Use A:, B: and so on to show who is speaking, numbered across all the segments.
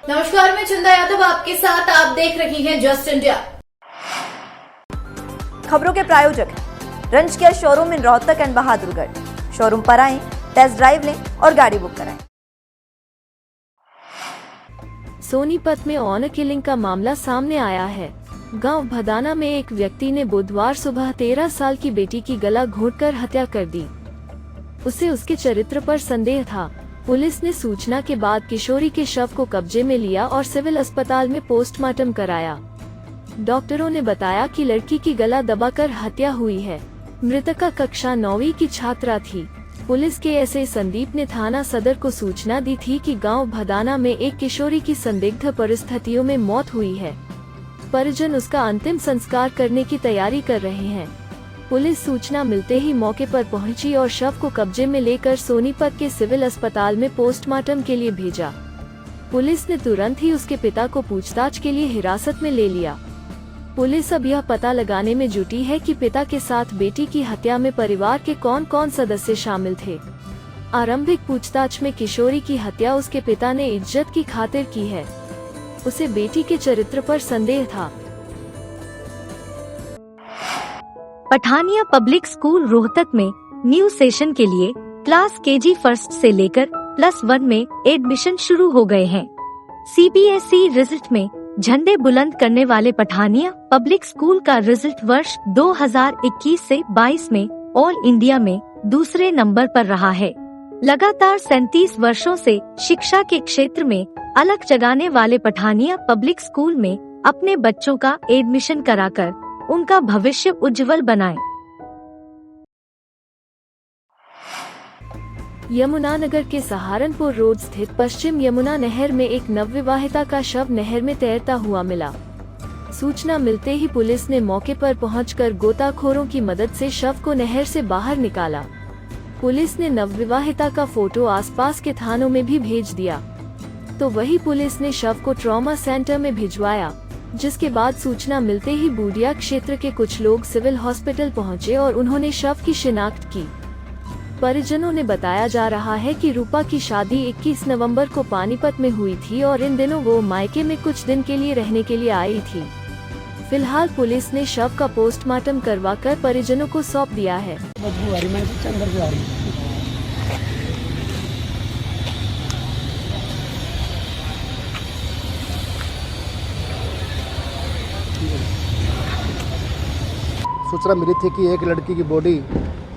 A: नमस्कार, मैं चंदा यादव आपके साथ। आप देख रही हैं जस्ट इंडिया।
B: खबरों के प्रायोजक हैं रंज care showroom in Rohtak and Bahadurgarh. Showroom पर आएं, टेस्ट ड्राइव लें और गाड़ी बुक कराएं।
C: सोनीपत में ऑनर किलिंग का मामला सामने आया है। गांव भदाना में एक व्यक्ति ने बुधवार सुबह 13 साल की बेटी की गला घोंटकर हत्या कर दी। उसे उसके चरित्र पर संदेह था। पुलिस ने सूचना के बाद किशोरी के शव को कब्जे में लिया और सिविल अस्पताल में पोस्टमार्टम कराया। डॉक्टरों ने बताया कि लड़की की गला दबाकर हत्या हुई है। मृतका कक्षा 9वीं की छात्रा थी। पुलिस के एसआई संदीप ने थाना सदर को सूचना दी थी कि गांव भदाना में एक किशोरी की संदिग्ध परिस्थितियों में मौत हुई है। परिजन उसका अंतिम संस्कार करने की तैयारी कर रहे हैं। पुलिस सूचना मिलते ही मौके पर पहुंची और शव को कब्जे में लेकर सोनीपत के सिविल अस्पताल में पोस्टमार्टम के लिए भेजा। पुलिस ने तुरंत ही उसके पिता को पूछताछ के लिए हिरासत में ले लिया। पुलिस अब यह पता लगाने में जुटी है कि पिता के साथ बेटी की हत्या में परिवार के कौन कौन सदस्य शामिल थे। आरंभिक पूछताछ में किशोरी की हत्या उसके पिता ने इज्जत की खातिर की है। उसे बेटी के चरित्र पर संदेह था।
D: पठानिया पब्लिक स्कूल रोहतक में न्यू सेशन के लिए क्लास केजी फर्स्ट से लेकर +1 में एडमिशन शुरू हो गए हैं। सीबीएसई रिजल्ट में झंडे बुलंद करने वाले पठानिया पब्लिक स्कूल का रिजल्ट वर्ष 2021 से 22 में ऑल इंडिया में दूसरे नंबर पर रहा है। लगातार 37 वर्षों से शिक्षा के क्षेत्र में अलग जगाने वाले पठानिया पब्लिक स्कूल में अपने बच्चों का एडमिशन कराकर उनका भविष्य उज्जवल बनाएं।
C: यमुनानगर के सहारनपुर रोड स्थित पश्चिम यमुना नहर में एक नवविवाहिता का शव नहर में तैरता हुआ मिला। सूचना मिलते ही पुलिस ने मौके पर पहुंचकर गोताखोरों की मदद से शव को नहर से बाहर निकाला। पुलिस ने नवविवाहिता का फोटो आसपास के थानों में भी भेज दिया, तो वही पुलिस ने शव को ट्रॉमा सेंटर में भिजवाया, जिसके बाद सूचना मिलते ही बूडिया क्षेत्र के कुछ लोग सिविल हॉस्पिटल पहुंचे और उन्होंने शव की शिनाख्त की। परिजनों ने बताया जा रहा है कि रूपा की शादी 21 नवंबर को पानीपत में हुई थी और इन दिनों वो मायके में कुछ दिन के लिए रहने के लिए आई थी। फिलहाल पुलिस ने शव का पोस्टमार्टम करवाकर परिजनों को सौंप दिया है।
E: सूचना मिली थी कि एक लड़की की बॉडी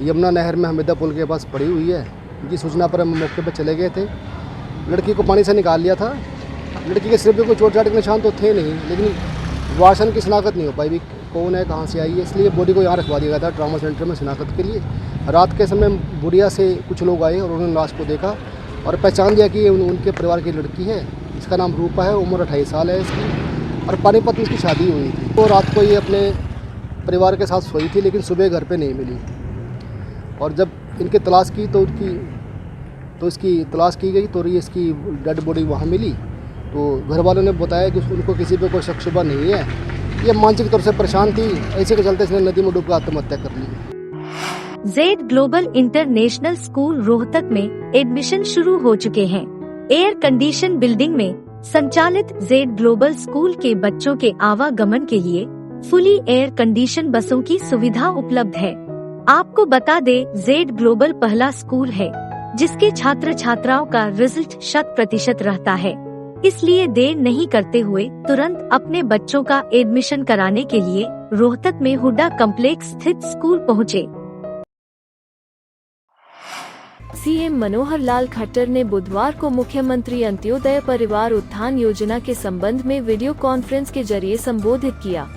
E: यमुना नहर में हमीदा पुल के पास पड़ी हुई है। इनकी सूचना पर हम मौके पर चले गए थे। लड़की को पानी से निकाल लिया था। लड़की के सिर पे कोई चोट चाट के निशान तो थे नहीं, लेकिन वासन की शिनाख्त नहीं हो पाई भी कौन है, कहाँ से आई है, इसलिए बॉडी को यहाँ रखवा दिया गया था ट्रॉमा सेंटर में शिनाख्त के लिए। रात के समय बुढ़िया से कुछ लोग आए और उन्होंने लाश को देखा और पहचान लिया कि ये उनके परिवार की लड़की है। इसका नाम रूपा है, उम्र 28 साल है इसकी और पानीपत में इसकी शादी हुई थी। तो रात को ये अपने परिवार के साथ सोई थी, लेकिन सुबह घर पे नहीं मिली और जब इनकी तलाश की तो इसकी तलाश की गई तो ये इसकी डेड बॉडी वहाँ मिली। तो घर वालों ने बताया कि उनको किसी पे कोई शक शुबा नहीं है। ये मानसिक तौर से परेशान थी, ऐसे के चलते इसने नदी में डूबकर आत्महत्या कर ली।
D: Z global international school Rohtak में एडमिशन शुरू हो चुके हैं। एयर कंडीशन बिल्डिंग में संचालित जेड ग्लोबल स्कूल के बच्चों के आवागमन के लिए फुली एयर कंडीशन बसों की सुविधा उपलब्ध है। आपको बता दे, जेड ग्लोबल पहला स्कूल है जिसके छात्र छात्राओं का रिजल्ट 100% रहता है। इसलिए देर नहीं करते हुए तुरंत अपने बच्चों का एडमिशन कराने के लिए रोहतक में हुड्डा कॉम्प्लेक्स स्थित स्कूल पहुँचे।
C: सीएम मनोहर लाल खट्टर ने बुधवार को मुख्यमंत्री अंत्योदय परिवार उत्थान योजना के संबंध में वीडियो कॉन्फ्रेंस के जरिए संबोधित किया।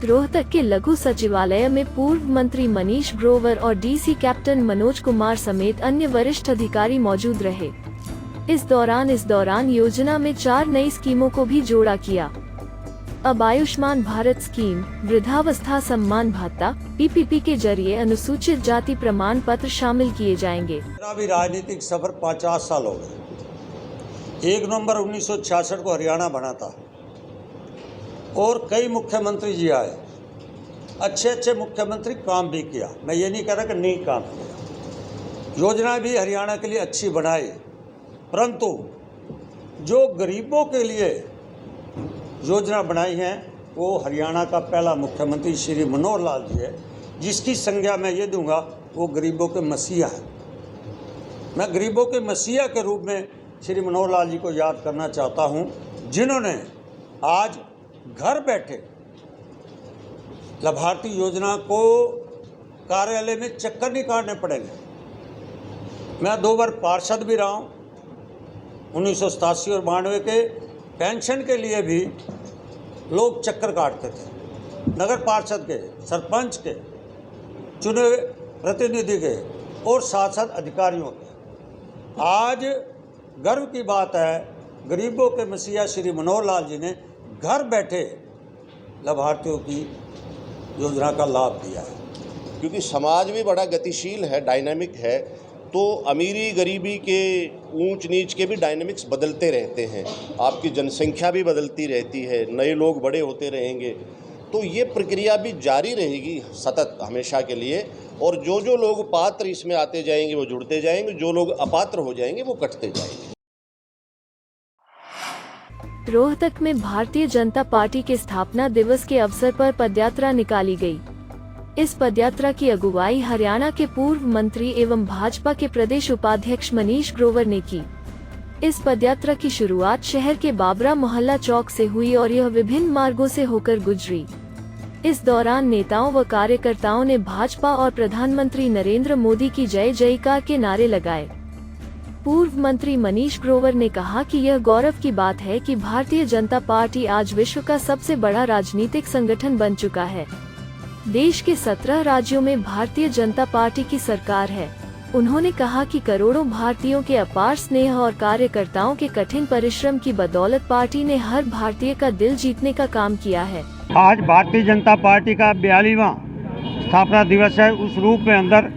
C: रोहतक के लघु सचिवालय में पूर्व मंत्री मनीष ग्रोवर और डीसी कैप्टन मनोज कुमार समेत अन्य वरिष्ठ अधिकारी मौजूद रहे। इस दौरान योजना में 4 नई स्कीमों को भी जोड़ा किया। अब आयुष्मान भारत स्कीम, वृद्धावस्था सम्मान भत्ता, पीपीपी के जरिए अनुसूचित जाति प्रमाण पत्र शामिल किए जाएंगे।
F: मेरा भी राजनीतिक सफर 50 साल हो गए। 1 नवंबर 1966 को हरियाणा बना था और कई मुख्यमंत्री जी आए, अच्छे मुख्यमंत्री काम भी किया। मैं ये नहीं कह रहा कि नहीं काम किया, योजना भी हरियाणा के लिए अच्छी बनाई, परंतु जो गरीबों के लिए योजना बनाई है वो हरियाणा का पहला मुख्यमंत्री श्री मनोहर लाल जी है, जिसकी संज्ञा मैं ये दूंगा वो गरीबों के मसीहा है। मैं गरीबों के मसीहा के रूप में श्री मनोहर लाल जी को याद करना चाहता हूँ, जिन्होंने आज घर बैठे लाभार्थी योजना को कार्यालय में चक्कर नहीं काटने पड़ेंगे। मैं 2 बार पार्षद भी रहा हूँ, 1987 और 92 के पेंशन के लिए भी लोग चक्कर काटते थे, नगर पार्षद के, सरपंच के, चुने हुए प्रतिनिधि के और साथ साथ अधिकारियों के। आज गर्व की बात है, गरीबों के मसीहा श्री मनोहर लाल जी ने घर बैठे लाभार्थियों की योजना का लाभ दिया है।
G: क्योंकि समाज भी बड़ा गतिशील है, डायनामिक है, तो अमीरी गरीबी के ऊंच नीच के भी डायनामिक्स बदलते रहते हैं। आपकी जनसंख्या भी बदलती रहती है, नए लोग बड़े होते रहेंगे, तो ये प्रक्रिया भी जारी रहेगी सतत हमेशा के लिए। और जो जो लोग पात्र इसमें आते जाएंगे वो जुड़ते जाएंगे, जो लोग अपात्र हो जाएंगे वो कटते जाएंगे।
C: रोहतक में भारतीय जनता पार्टी के स्थापना दिवस के अवसर पर पदयात्रा निकाली गई। इस पदयात्रा की अगुवाई हरियाणा के पूर्व मंत्री एवं भाजपा के प्रदेश उपाध्यक्ष मनीष ग्रोवर ने की। इस पदयात्रा की शुरुआत शहर के बाबरा मोहल्ला चौक से हुई और यह विभिन्न मार्गों से होकर गुजरी। इस दौरान नेताओं व कार्यकर्ताओं ने भाजपा और प्रधानमंत्री नरेंद्र मोदी की जय जयकार के नारे लगाए। पूर्व मंत्री मनीष ग्रोवर ने कहा कि यह गौरव की बात है कि भारतीय जनता पार्टी आज विश्व का सबसे बड़ा राजनीतिक संगठन बन चुका है। देश के 17 राज्यों में भारतीय जनता पार्टी की सरकार है। उन्होंने कहा कि करोड़ों भारतीयों के अपार स्नेह और कार्यकर्ताओं के कठिन परिश्रम की बदौलत पार्टी ने हर भारतीय का दिल जीतने का काम किया है।
H: आज भारतीय जनता पार्टी का 42वां स्थापना दिवस है। उस रूप में अंदर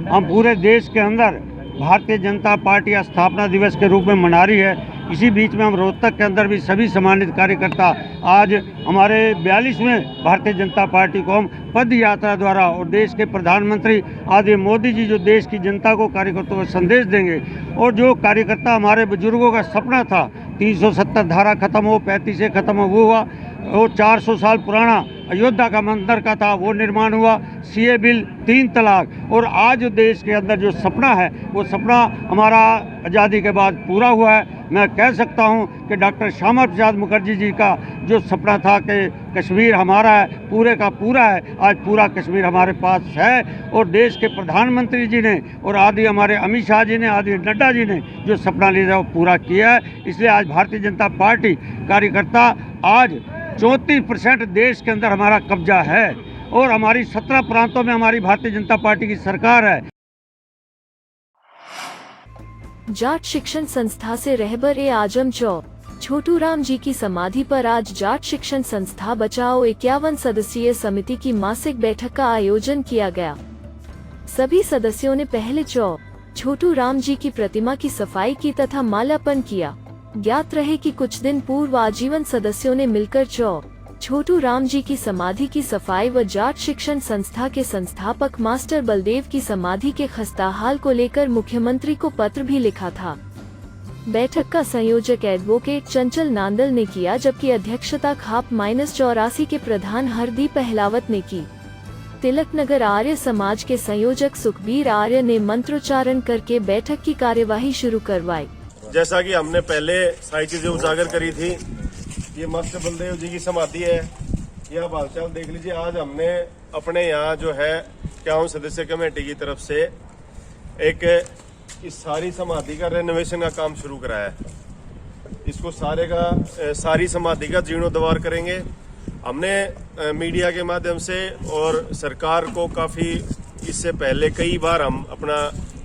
H: हम पूरे देश के अंदर भारतीय जनता पार्टी स्थापना दिवस के रूप में मना रही है। इसी बीच में हम रोहतक के अंदर भी सभी सम्मानित कार्यकर्ता आज हमारे 42वें भारतीय जनता पार्टी को हम पद यात्रा द्वारा और देश के प्रधानमंत्री आदि मोदी जी जो देश की जनता को कार्यकर्ताओं को संदेश देंगे, और जो कार्यकर्ता हमारे बुजुर्गों का सपना था 370 धारा खत्म हो, 35 खत्म हो, वो हुआ। वो 400 साल पुराना अयोध्या का मंदिर का था, वो निर्माण हुआ। सीए बिल, 3 तलाक, और आज जो देश के अंदर जो सपना है वो सपना हमारा आज़ादी के बाद पूरा हुआ है। मैं कह सकता हूं कि डॉक्टर श्यामा प्रसाद मुखर्जी जी का जो सपना था कि कश्मीर हमारा है, पूरे का पूरा है। आज पूरा कश्मीर हमारे पास है और देश के प्रधानमंत्री जी ने और आदि हमारे अमित शाह जी ने, आदि नड्डा जी ने जो सपना लिया वो पूरा किया है। इसलिए आज भारतीय जनता पार्टी कार्यकर्ता आज 34% देश के अंदर हमारा कब्जा है और हमारी 17 प्रांतों में हमारी भारतीय जनता पार्टी की सरकार है।
C: जाट शिक्षण संस्था से रहबर ए आजम चौक छोटू राम जी की समाधि पर आज जाट शिक्षण संस्था बचाओ 51 सदस्यीय समिति की मासिक बैठक का आयोजन किया गया। सभी सदस्यों ने पहले चौक छोटू राम जी की प्रतिमा की सफाई की तथा माल्यार्पण किया। ज्ञात रहे कि कुछ दिन पूर्व आजीवन सदस्यों ने मिलकर चौक छोटू राम जी की समाधि की सफाई व जाट शिक्षण संस्था के संस्थापक मास्टर बलदेव की समाधि के खस्ताहाल को लेकर मुख्यमंत्री को पत्र भी लिखा था। बैठक का संयोजक एडवोकेट चंचल नांदल ने किया, जबकि अध्यक्षता खाप -84 के प्रधान हरदीप अहलावत ने की। तिलक नगर आर्य समाज के संयोजक सुखबीर आर्य ने मंत्रोच्चारण करके बैठक की कार्यवाही शुरू करवाई।
I: जैसा कि हमने पहले सारी चीजें उजागर करी थी, ये मास्टर बलदेव जी की समाधि है, यह भालचाल देख लीजिए। आज हमने अपने यहाँ जो है इक्यावन सदस्य कमेटी की तरफ से एक इस सारी समाधि का रेनोवेशन का काम शुरू कराया है। इसको सारी समाधि का जीर्णोद्धार करेंगे। हमने मीडिया के माध्यम से और सरकार को काफी इससे पहले कई बार हम अपना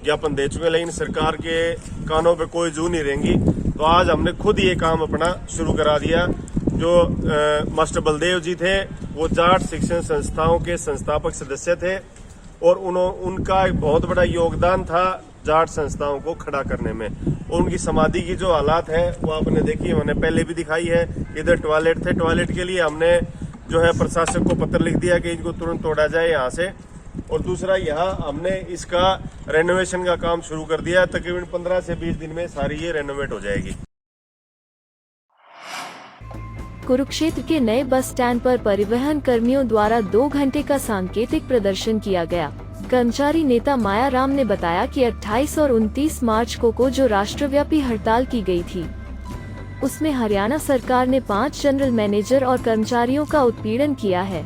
I: ज्ञापन दे चुके हैं, लेकिन सरकार के कानों पे कोई जू नहीं रहेंगी। तो आज हमने खुद ये काम अपना शुरू करा दिया। जो मास्टर बलदेव जी थे वो जाट शिक्षण संस्थाओं के संस्थापक सदस्य थे और उनका एक बहुत बड़ा योगदान था जाट संस्थाओं को खड़ा करने में। उनकी समाधि की जो हालात है वो आपने देखी, मैंने पहले भी दिखाई है। इधर टॉयलेट थे, टॉयलेट के लिए हमने जो है प्रशासक को पत्र लिख दिया कि इनको तुरंत तोड़ा जाए यहाँ से। और दूसरा, यहाँ हमने इसका रेनोवेशन का काम शुरू कर दिया। तकरीबन 15 से 20 दिन में सारी ये रेनोवेट हो जाएगी।
C: कुरुक्षेत्र के नए बस स्टैंड पर परिवहन कर्मियों द्वारा 2 घंटे का सांकेतिक प्रदर्शन किया गया। कर्मचारी नेता माया राम ने बताया कि 28 और 29 मार्च को जो राष्ट्रव्यापी हड़ताल की गई थी, उसमें हरियाणा सरकार ने 5 जनरल मैनेजर और कर्मचारियों का उत्पीड़न किया है।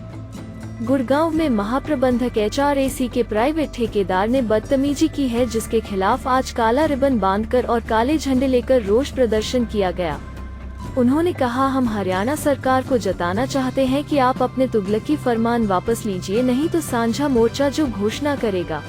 C: गुड़गांव में महाप्रबंधक HRAC के प्राइवेट ठेकेदार ने बदतमीजी की है, जिसके खिलाफ आज काला रिबन बांधकर और काले झंडे लेकर रोष प्रदर्शन किया गया। उन्होंने कहा, हम हरियाणा सरकार को जताना चाहते हैं कि आप अपने तुगलकी फरमान वापस लीजिए, नहीं तो साझा मोर्चा जो घोषणा करेगा।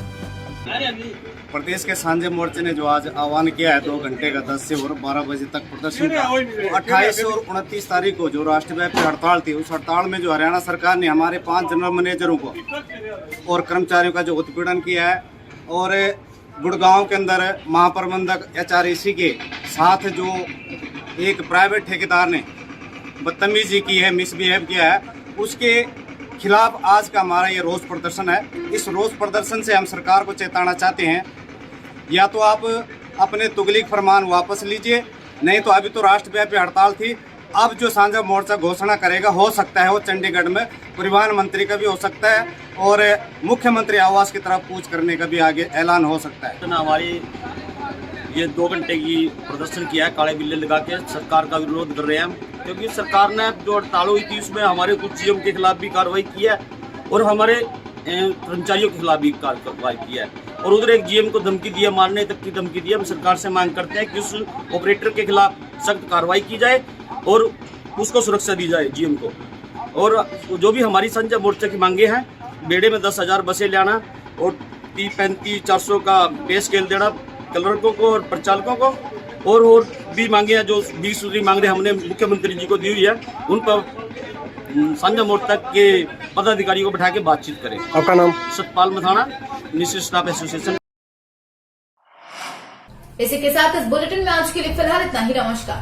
J: प्रदेश के सांझे मोर्चे ने जो आज आह्वान किया है 2 घंटे का 10 से और 12 बजे तक प्रदर्शन का, 28 और 29 तारीख को जो राष्ट्रव्यापी हड़ताल थी, उस हड़ताल में जो हरियाणा सरकार ने हमारे 5 जनरल मैनेजरों को और कर्मचारियों का जो उत्पीड़न किया है, और गुड़गांव के अंदर महाप्रबंधक HRAC के साथ जो एक प्राइवेट ठेकेदार ने बदतमीजी की है, मिसबिहेव किया है, उसके खिलाफ आज का हमारा ये रोष प्रदर्शन है। इस रोष प्रदर्शन से हम सरकार को चेताना चाहते हैं, या तो आप अपने तुगलक फरमान वापस लीजिए, नहीं तो अभी तो राष्ट्रव्यापी हड़ताल थी, अब जो साझा मोर्चा घोषणा करेगा, हो सकता है वो चंडीगढ़ में परिवहन मंत्री का भी हो सकता है और मुख्यमंत्री आवास की तरफ कूच करने का भी आगे ऐलान हो सकता है।
K: तो हमारी ये 2 घंटे की प्रदर्शन किया है, काले बिल्ले लगा के सरकार का विरोध कर रहे हैं हम, क्योंकि सरकार ने जो हड़ताल हुई थी उसमें हमारे कुछ GM के खिलाफ भी कार्रवाई की है और हमारे कर्मचारियों के खिलाफ भी कार्रवाई की है, और उधर एक GM को धमकी दी है, मारने तक की धमकी दी है। हम सरकार से मांग करते हैं कि उस ऑपरेटर के खिलाफ सख्त कार्रवाई की जाए और उसको सुरक्षा दी जाए GM को। और जो भी हमारी संजय मोर्चा की मांगे हैं, बेड़े में 10,000 बसें लाना और 30-35-400 का पे स्केल देना क्लर्कों को और प्रचालकों को, और भी मांगे हैं जो 20 सूत्री मांगे हमने मुख्यमंत्री जी को दी हुई है, उन पर संजय मोर्चा के पदाधिकारियों को बैठा के बातचीत करें।
I: आपका नाम?
K: Satpal Mathana, minister staff association.
A: इसी के साथ इस बुलेटिन में आज के लिए फिलहाल इतना ही। नमस्कार।